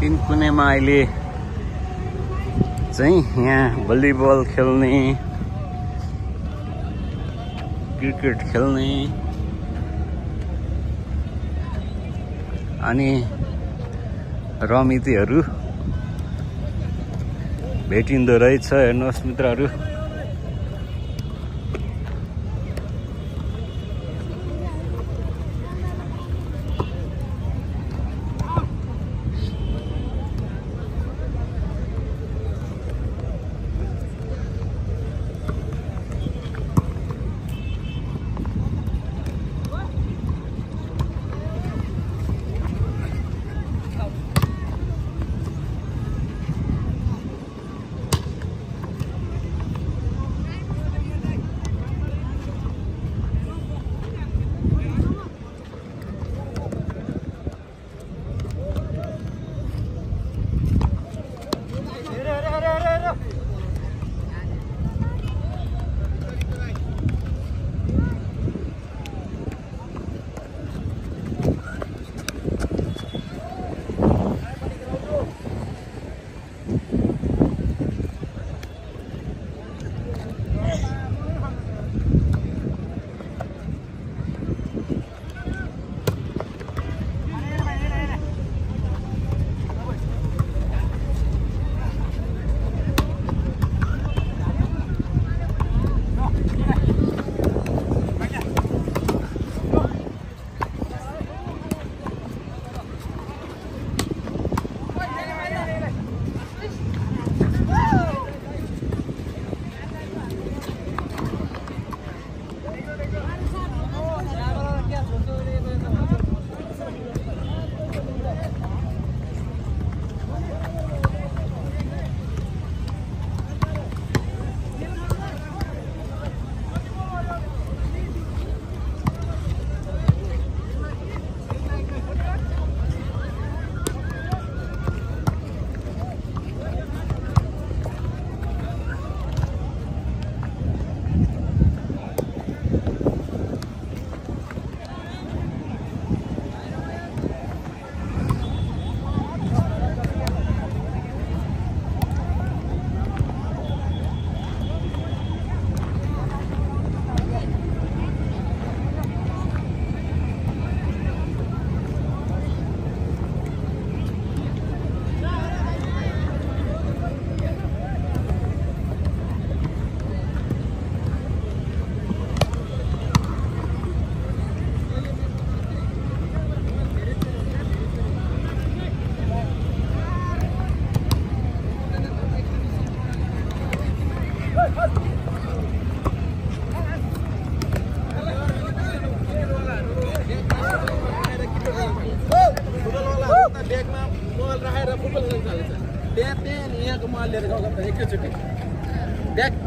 तीन कुनेमा अहिले चाहिँ यहाँ भलिबल खेल्ने, क्रिकेट खेल्ने अनि रमितीहरू भेटिँदो रहेछ। हेर्नुहोस् मित्रहरू,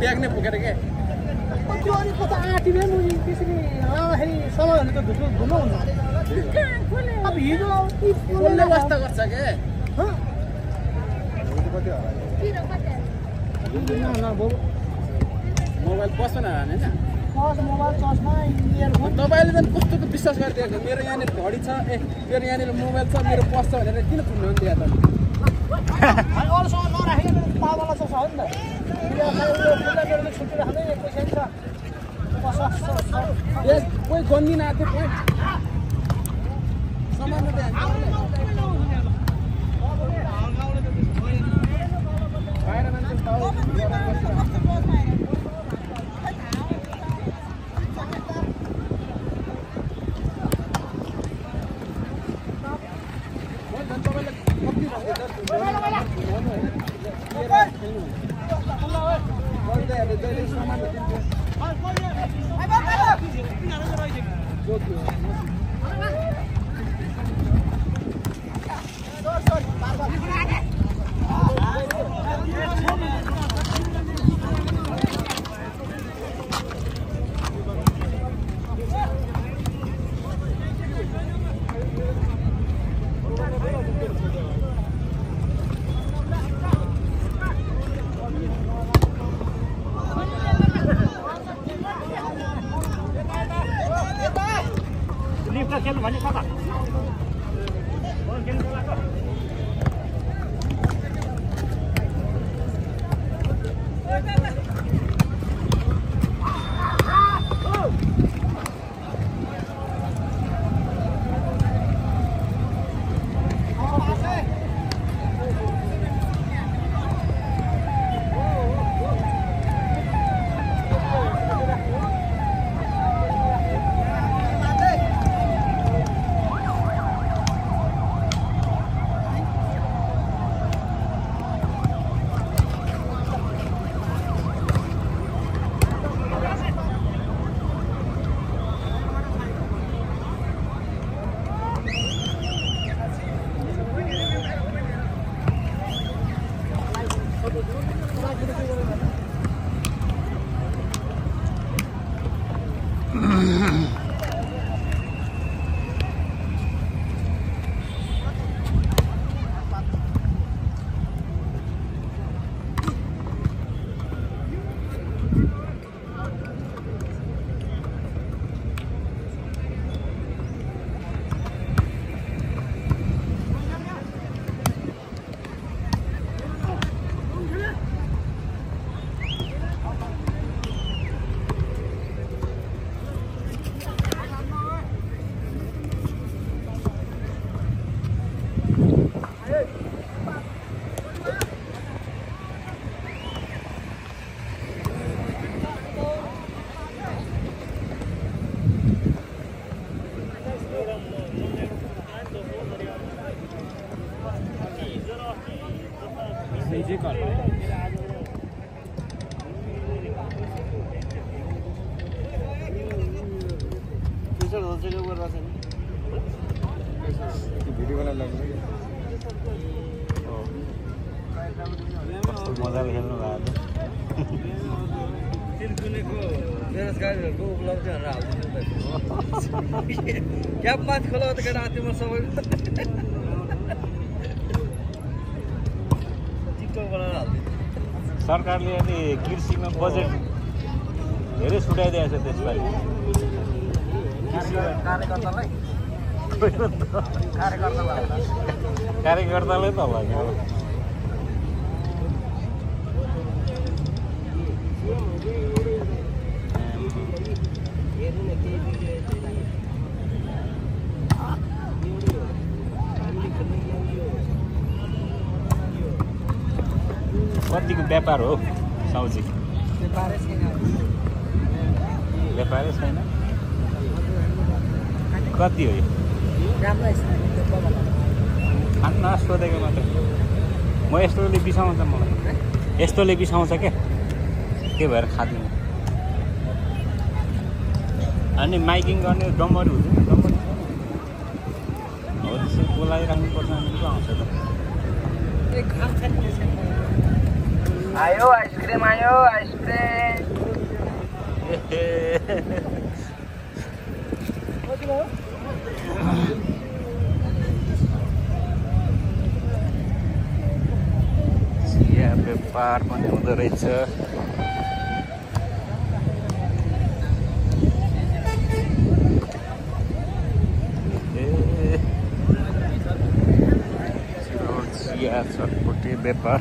ब्याग नै पुगेर के त्यो अनि कता आटिबे म त्यसरी आउँदाखेरि समयहरु त धुलो धुलो हुन्छ अब हिजो आउँथि पोलले वास्ता गर्छ के ह कति होला मोबाइल पस्न हैन पस मोबाइल चस्मा इयरफोन तपाईले त कस्तो विश्वास गर्दिएको मेरो यहाँ घडी छ ए मेरो यहाँ मोबाइल छ मेरो पस्छ भनेर किन पुग्नु हुन्छ या त अनि अरूसँग नराखेको पावाला छ नि त छुट्टी राख्दै पैसा छ कोही गन्दिन आएको कोही सामान बाहिर मान्छे मजाले खेल्नु भएको तिनकुनेको बेरोजगारीहरूको उपलब्धिहरू हालिदिनु क्याब माथि खोला त केटा हातीमा सबै टिकटक बनाएर हालिदिनु। सरकारले अलि कृषिमा बजेट धेरै छुट्याइदिएको छ त्यसलाई कार्यकर्ताले त होला नि कतिको व्यापार हो सब्जी व्यापारै छैन कति हो यो खान्न सोधेको मात्र म यस्तोले बिसाउँछ मलाई यस्तोले बिसाउँछ क्या त्यही भएर खाँदिनँ अनि माइकिङ गर्ने डम्बर हुन्छ नि डम्बर हो त्यसरी बोलाइराख्नुपर्छ अनि पो आउँछ त आयो आइसक्रिम आयो आइसक्रिम चिया व्यापार पनि हुँदो रहेछ चिया चटपटे व्यापार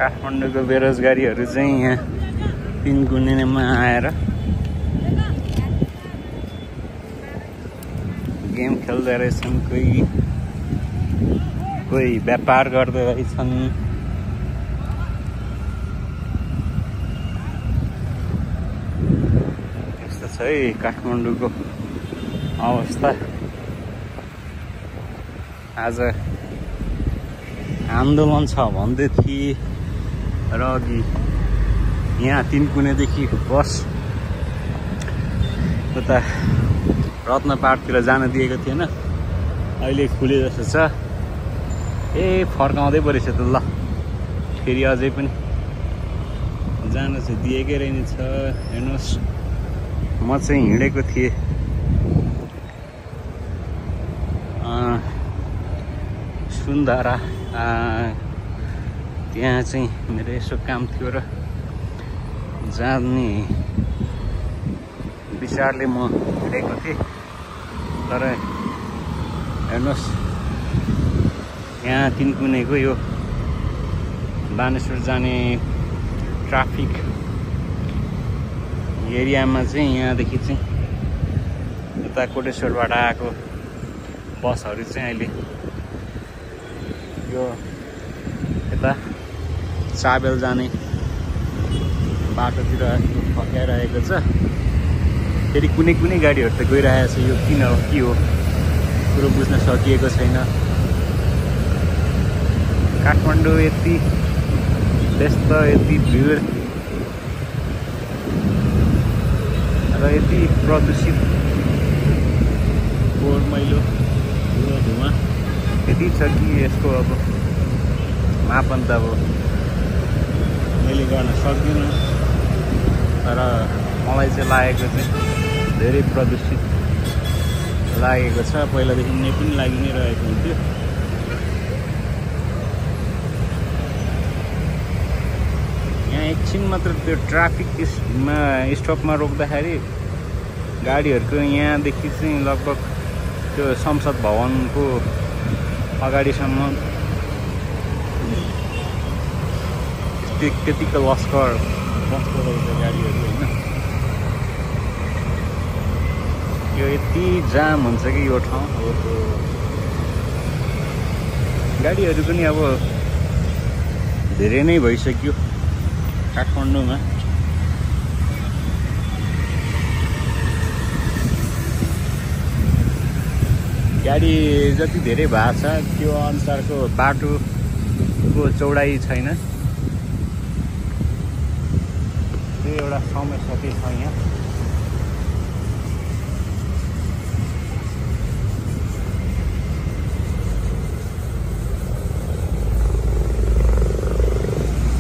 काठमाडौँको बेरोजगारीहरू चाहिँ यहाँ तिनकुनेमा आएर गेम खेल्दै रहेछन् कोही व्यापार गर्दै रहेछन् यस्तो छ है काठमाडौँको अवस्था आज आन्दोलन छ भन्दै थिए र अघि यहाँ तिनकुनेदेखि बस उता रत्नपाटतिर जान दिएको थिएन अहिले खुले जस्तो छ ए फर्काउँदै परेछ त ल फेरि अझै पनि जान चाहिँ दिएकै रहेछ हेर्नुहोस् म चाहिँ हिँडेको थिएँ सुन्धारा त्यहाँ चाहिँ मेरो यसो काम थियो र जाने विचारले म हिँडेको थिएँ, तर हेर्नुहोस् यहाँ तिनकुनेको यो बानेश्वर जाने ट्राफिक एरियामा चाहिँ यहाँदेखि चाहिँ यता कोटेश्वरबाट आएको बसहरू चाहिँ अहिले यो यता चाबेल जाने बाटोतिर फकाइरहेको छ। फेरि कुनै कुनै गाडीहरू त गइरहेको छ, यो किन हो के हो कुरो बुझ्न सकिएको छैन। काठमाडौँ यति व्यस्त, यति भिड र यति प्रदूषित फोहोर मैलो धुवा यति छ कि यसको अब मापन त अब मैले गर्न सक्दिनँ, तर मलाई चाहिँ लागेको चाहिँ धेरै प्रदूषित लागेको छ। पहिलादेखि नै पनि लागि नै रहेको हुन्थ्यो। यहाँ एकछिन मात्र त्यो ट्राफिक स्टपमा रोक्दाखेरि गाडीहरूको यहाँदेखि चाहिँ लगभग त्यो संसद भवनको अगाडिसम्म त्यतिको लस्कर रहेछ गाडीहरू होइन। यो यति जाम हुन्छ कि यो ठाउँ, गाडीहरू पनि अब धेरै नै भइसक्यो काठमाडौँमा। गाडी जति धेरै भएको छ त्यो अनुसारको बाटोको चौडाइ छैन, त्यो एउटा समस्या चाहिँ छ यहाँ।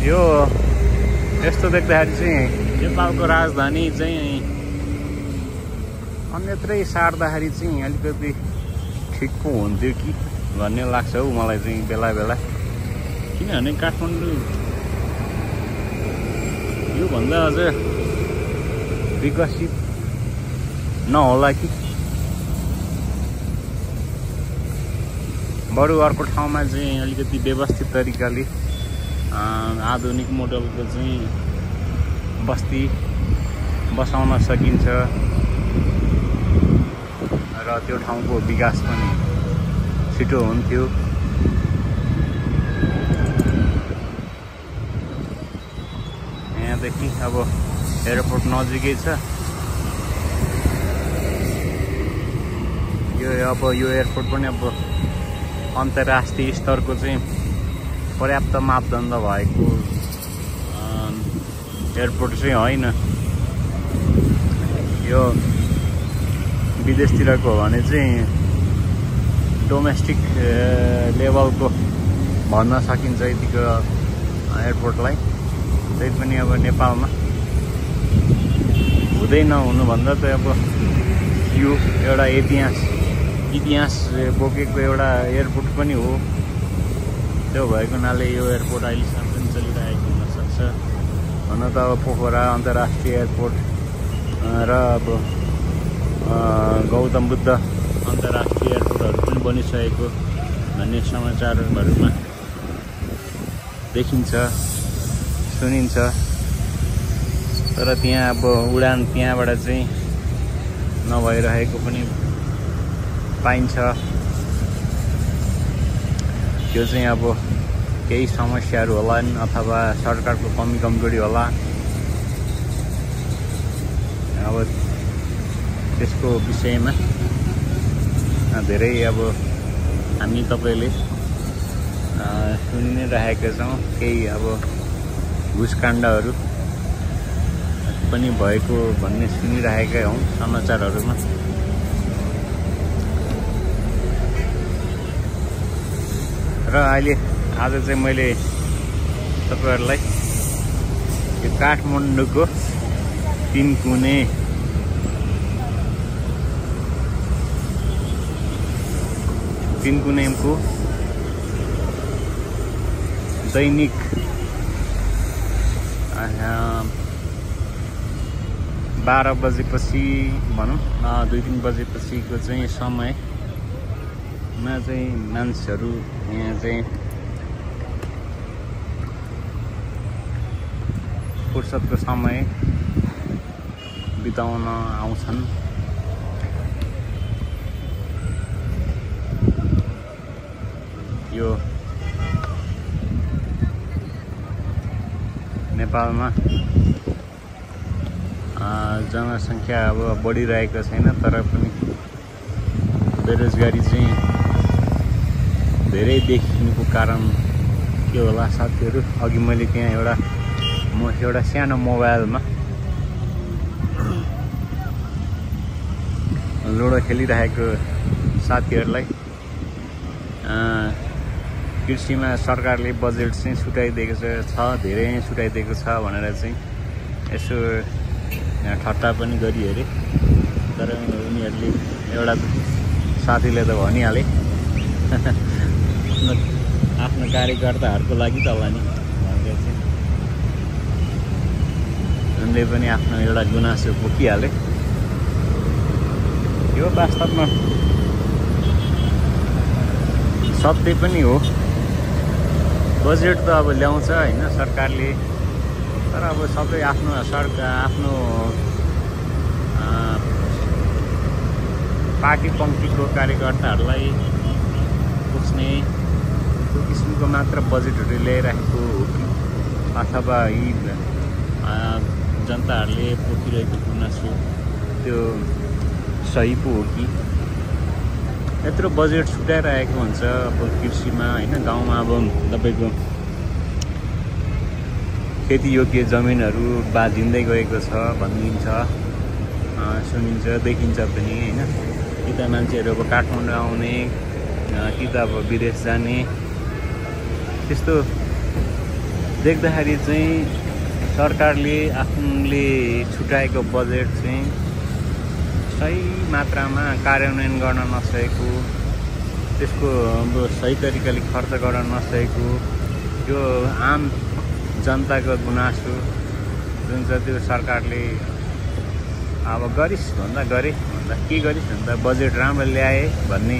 यो यस्तो देख्दाखेरि चाहिँ नेपालको राजधानी चाहिँ अन्यत्रै सार्दाखेरि चाहिँ अलिकति ठिकको हुन्थ्यो कि भन्ने लाग्छ हौ मलाई चाहिँ बेला बेला। किनभने काठमाडौँ योभन्दा अझ विकसित नहोला कि, बरु अर्को ठाउँमा चाहिँ अलिकति व्यवस्थित तरिकाले आधुनिक मोडलको चाहिँ बस्ती बसाउन सकिन्छ र त्यो ठाउँको विकास पनि छिटो हुन्थ्यो। यहाँदेखि अब एयरपोर्ट नजिकै छ। यो एयरपोर्ट पनि अब अन्तर्राष्ट्रिय स्तरको चाहिँ पर्याप्त मापदण्ड भएको एयरपोर्ट चाहिँ होइन। यो विदेशतिरको हो भने चाहिँ डोमेस्टिक लेभलको भन्न सकिन्छ यतिको एयरपोर्टलाई। त्यही पनि अब नेपालमा हुँदै नहुनुभन्दा त अब यो एउटा इतिहास बोकेको एउटा एयरपोर्ट पनि हो। त्यो भएको हुनाले यो एयरपोर्ट अहिलेसम्म पनि चलिरहेको हुनसक्छ। हुन त अब पोखरा अन्तर्राष्ट्रिय एयरपोर्ट र अब गौतम बुद्ध अन्तर्राष्ट्रिय एयरपोर्टहरू पनि बनिसकेको भन्ने समाचारहरूमा देखिन्छ, सुनिन्छ। तर त्यहाँ अब उडान त्यहाँबाट चाहिँ नभइरहेको पनि पाइन्छ। त्यो चाहिँ अब केही समस्याहरू होलान् अथवा सरकारको कमी कमजोरी होला। अब त्यसको विषयमा धेरै अब हामी तपाईँले सुनि नै राखेका छौँ। केही अब घुसकाण्डहरू पनि भएको भन्ने सुनिरहेकै हौँ समाचारहरूमा। र अहिले आज चाहिँ मैले तपाईँहरूलाई यो काठमाडौँको तिनकुनेको दैनिक 12 बजेपछि भनौँ 2-3 बजेपछिको चाहिँ समयमा चाहिँ मान्छेहरू यहाँ चाहिँ फुर्सदको समय बिताउन आउँछन्। यो नेपालमा जनसङ्ख्या अब बढिरहेको छैन, तर पनि बेरोजगारी चाहिँ धेरै देखिनुको कारण के होला साथीहरू? अघि मैले त्यहाँ एउटा सानो मोबाइलमा लुडो खेलिरहेको साथीहरूलाई कृषिमा सरकारले बजेट चाहिँ छुट्याइदिएको छ, धेरै नै छुट्याइदिएको छ भनेर चाहिँ यसो ठट्टा पनि गरी हेरे। तर उनीहरूले एउटा साथीले त भनिहाले आफ्नो कार्यकर्ताहरूको लागि त होला नि भनेर चाहिँ उनले पनि आफ्नो एउटा गुनासो पोखिहाले। यो वास्तवमा सत्य पनि हो। बजेट त अब ल्याउँछ होइन सरकारले, तर अब सबै आफ्नो पार्टी पङ्क्तिको कार्यकर्ताहरूलाई पुग्ने त्यो किसिमको मात्र बजेटहरू ल्याइरहेको हो कि अथवा यी जनताहरूले पोखिरहेको गुनासो त्यो सही पो हो कि? यत्रो बजेट छुट्याइरहेको हुन्छ अब कृषिमा होइन। गाउँमा अब तपाईँको खेतीयोग्य जमिनहरू बाँझिँदै गएको छ भनिन्छ, सुनिन्छ, देखिन्छ पनि होइन। कि त मान्छेहरू अब काठमाडौँ आउने, कि त अब विदेश जाने, त्यस्तो देख्दाखेरि चाहिँ सरकारले आफूले छुट्याएको बजेट चाहिँ सही मात्रामा कार्यान्वयन गर्न नसकेको, त्यसको अब सही तरिकाले खर्च गर्न नसकेको, त्यो आम जनताको गुनासो जुन छ त्यो सरकारले अब गरिस् भन्दा के गरिस् भन्दा बजेट राम्रो ल्याए भन्ने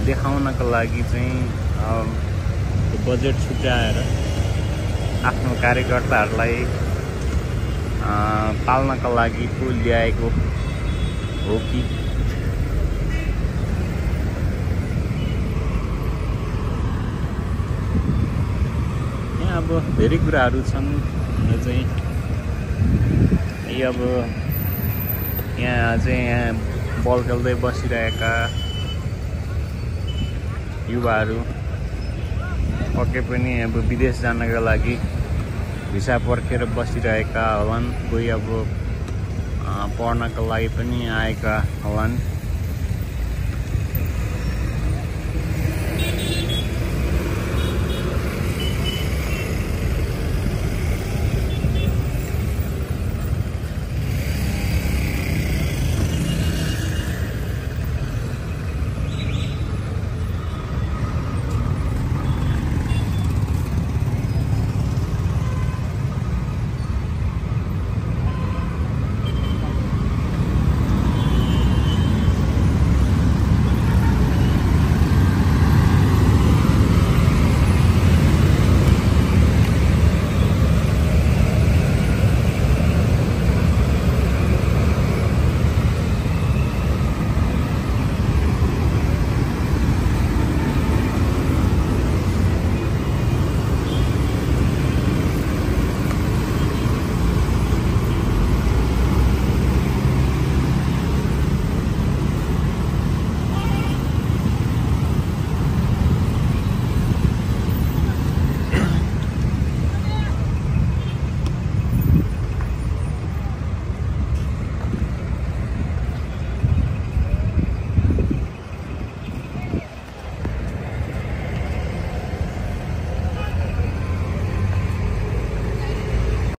देखाउनको लागि चाहिँ त्यो बजेट छुट्याएर आफ्नो कार्यकर्ताहरूलाई पाल्नको लागि पो ल्याएको हो कि? यहाँ अब धेरै कुराहरू छन् चाहिँ अब यहाँ बल खेल्दै बसिरहेका युवाहरू पक्कै पनि अब विदेश जानका लागि भिसा पर्खेर बसिरहेका होलान्, कोही अब पढ्नका लागि पनि आएका होलान्।